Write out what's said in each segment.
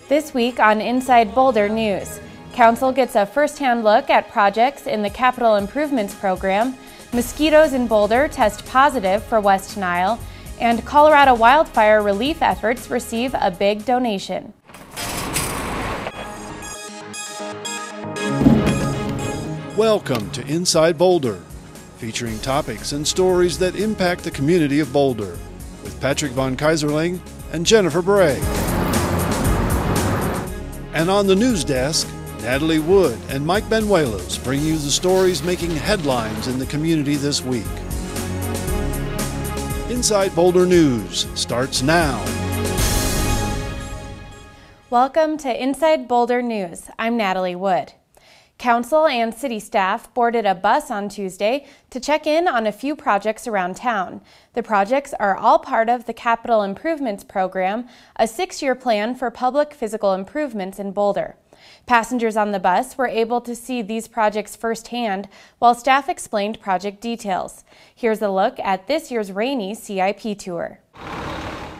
This week on Inside Boulder News, Council gets a first-hand look at projects in the Capital Improvements Program, mosquitoes in Boulder test positive for West Nile, and Colorado wildfire relief efforts receive a big donation. Welcome to Inside Boulder, featuring topics and stories that impact the community of Boulder, with Patrick Von Kaiserling and Jennifer Bray. And on the news desk, Natalie Wood and Mike Benuelos bring you the stories making headlines in the community this week. Inside Boulder News starts now. Welcome to Inside Boulder News. I'm Natalie Wood. Council and city staff boarded a bus on Tuesday to check in on a few projects around town. The projects are all part of the Capital Improvements Program, a 6-year plan for public physical improvements in Boulder. Passengers on the bus were able to see these projects firsthand while staff explained project details. Here's a look at this year's rainy CIP Tour.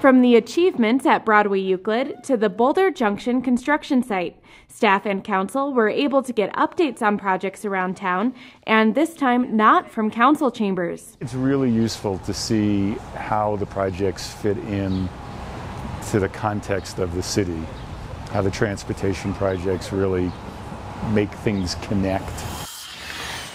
From the achievements at Broadway Euclid to the Boulder Junction construction site, staff and council were able to get updates on projects around town, and this time not from council chambers. It's really useful to see how the projects fit in to the context of the city, how the transportation projects really make things connect.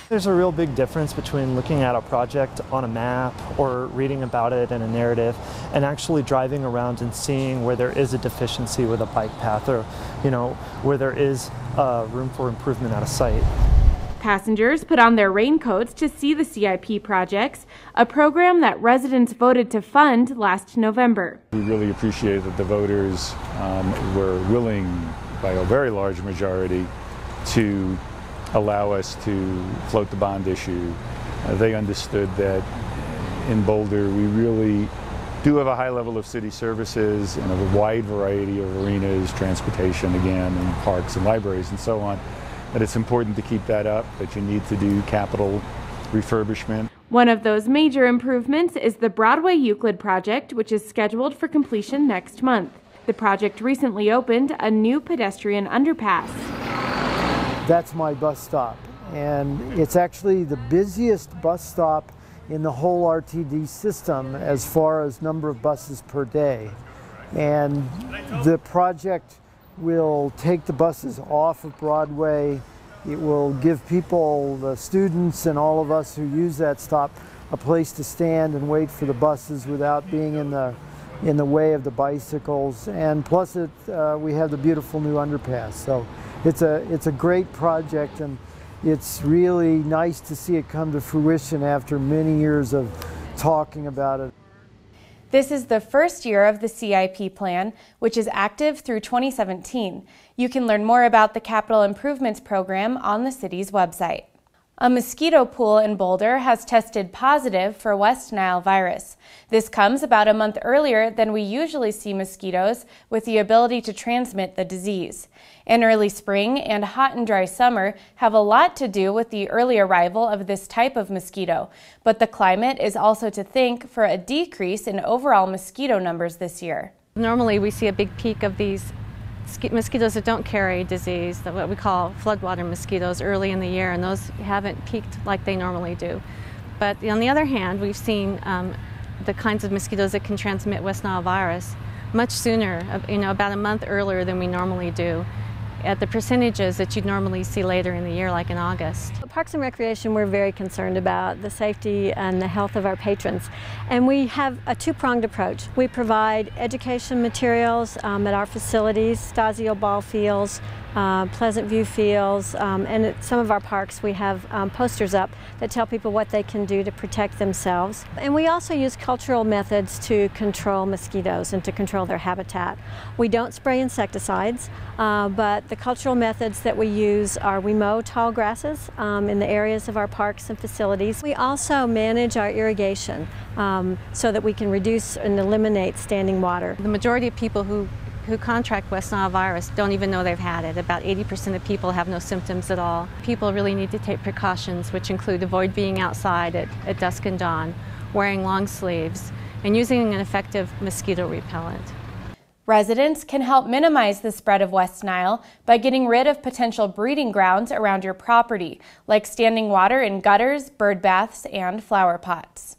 There's a real big difference between looking at a project on a map or reading about it in a narrative and actually driving around and seeing where there is a deficiency with a bike path or, where there is room for improvement at a site. Passengers put on their raincoats to see the CIP projects, a program that residents voted to fund last November. We really appreciate that the voters were willing, by a very large majority, to allow us to float the bond issue. They understood that in Boulder we really do have a high level of city services and a wide variety of arenas, transportation again, and parks and libraries and so on. But it's important to keep that up, that you need to do capital refurbishment. One of those major improvements is the Broadway Euclid project, which is scheduled for completion next month. The project recently opened a new pedestrian underpass. That's my bus stop, and it's actually the busiest bus stop in the whole RTD system as far as number of buses per day. And the project will take the buses off of Broadway. It will give people, the students and all of us who use that stop, a place to stand and wait for the buses without being in the way of the bicycles. And plus we have the beautiful new underpass. So it's a great project, and it's really nice to see it come to fruition after many years of talking about it. This is the first year of the CIP plan, which is active through 2017. You can learn more about the Capital Improvements Program on the city's website. A mosquito pool in Boulder has tested positive for West Nile virus. This comes about a month earlier than we usually see mosquitoes with the ability to transmit the disease. An early spring and hot and dry summer have a lot to do with the early arrival of this type of mosquito, but the climate is also to thank for a decrease in overall mosquito numbers this year. Normally we see a big peak of these mosquitoes that don't carry disease, what we call floodwater mosquitoes, early in the year, and those haven't peaked like they normally do. But on the other hand, we've seen the kinds of mosquitoes that can transmit West Nile virus much sooner, about a month earlier than we normally do, at the percentages that you'd normally see later in the year, like in August. At Parks and Recreation, we're very concerned about the safety and the health of our patrons. And we have a two-pronged approach. We provide education materials at our facilities, Stasio ball fields, Pleasant View fields, and at some of our parks we have posters up that tell people what they can do to protect themselves. And we also use cultural methods to control mosquitoes and to control their habitat. We don't spray insecticides, but the cultural methods that we use are we mow tall grasses in the areas of our parks and facilities. We also manage our irrigation so that we can reduce and eliminate standing water. The majority of people who contract West Nile virus don't even know they've had it. About 80% of people have no symptoms at all. People really need to take precautions, which include avoid being outside at dusk and dawn, wearing long sleeves, and using an effective mosquito repellent. Residents can help minimize the spread of West Nile by getting rid of potential breeding grounds around your property, like standing water in gutters, bird baths, and flower pots.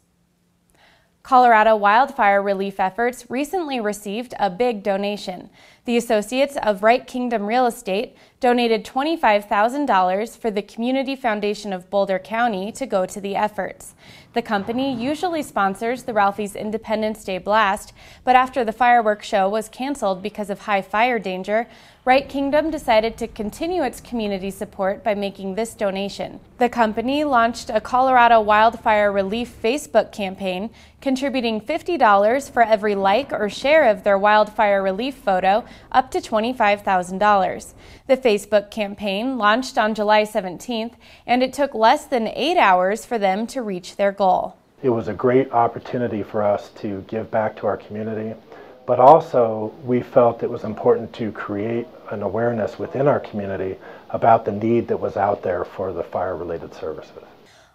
Colorado wildfire relief efforts recently received a big donation. The Associates of Right Kingdom Real Estate donated $25,000 for the Community Foundation of Boulder County to go to the efforts. The company usually sponsors the Ralphie's Independence Day Blast, but after the fireworks show was canceled because of high fire danger, Right Kingdom decided to continue its community support by making this donation. The company launched a Colorado wildfire relief Facebook campaign, contributing $50 for every like or share of their wildfire relief photo, up to $25,000. The Facebook campaign launched on July 17th, and it took less than 8 hours for them to reach their goal. It was a great opportunity for us to give back to our community, but also we felt it was important to create an awareness within our community about the need that was out there for the fire-related services.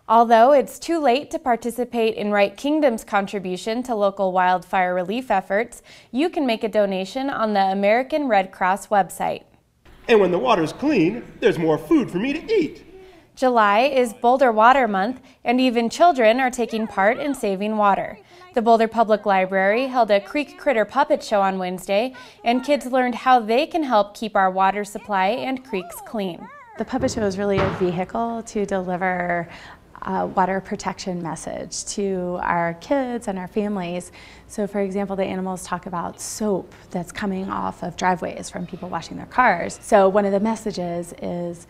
Although it's too late to participate in Right Kingdom's contribution to local wildfire relief efforts, you can make a donation on the American Red Cross website. And when the water's clean, there's more food for me to eat. July is Boulder Water Month, and even children are taking part in saving water. The Boulder Public Library held a Creek Critter puppet show on Wednesday, and kids learned how they can help keep our water supply and creeks clean. The puppet show is really a vehicle to deliver a water protection message to our kids and our families. So for example, the animals talk about soap that's coming off of driveways from people washing their cars. So one of the messages is,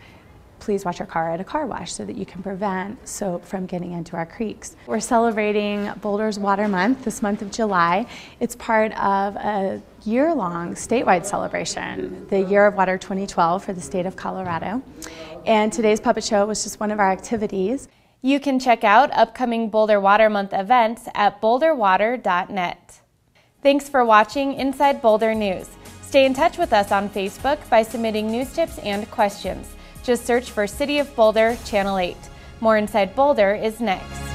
please wash your car at a car wash so that you can prevent soap from getting into our creeks. We're celebrating Boulder's Water Month this month of July. It's part of a year-long statewide celebration, the Year of Water 2012 for the state of Colorado. And today's puppet show was just one of our activities. You can check out upcoming Boulder Water Month events at boulderwater.net. Thanks for watching Inside Boulder News. Stay in touch with us on Facebook by submitting news tips and questions. Just search for City of Boulder, Channel 8. More Inside Boulder is next.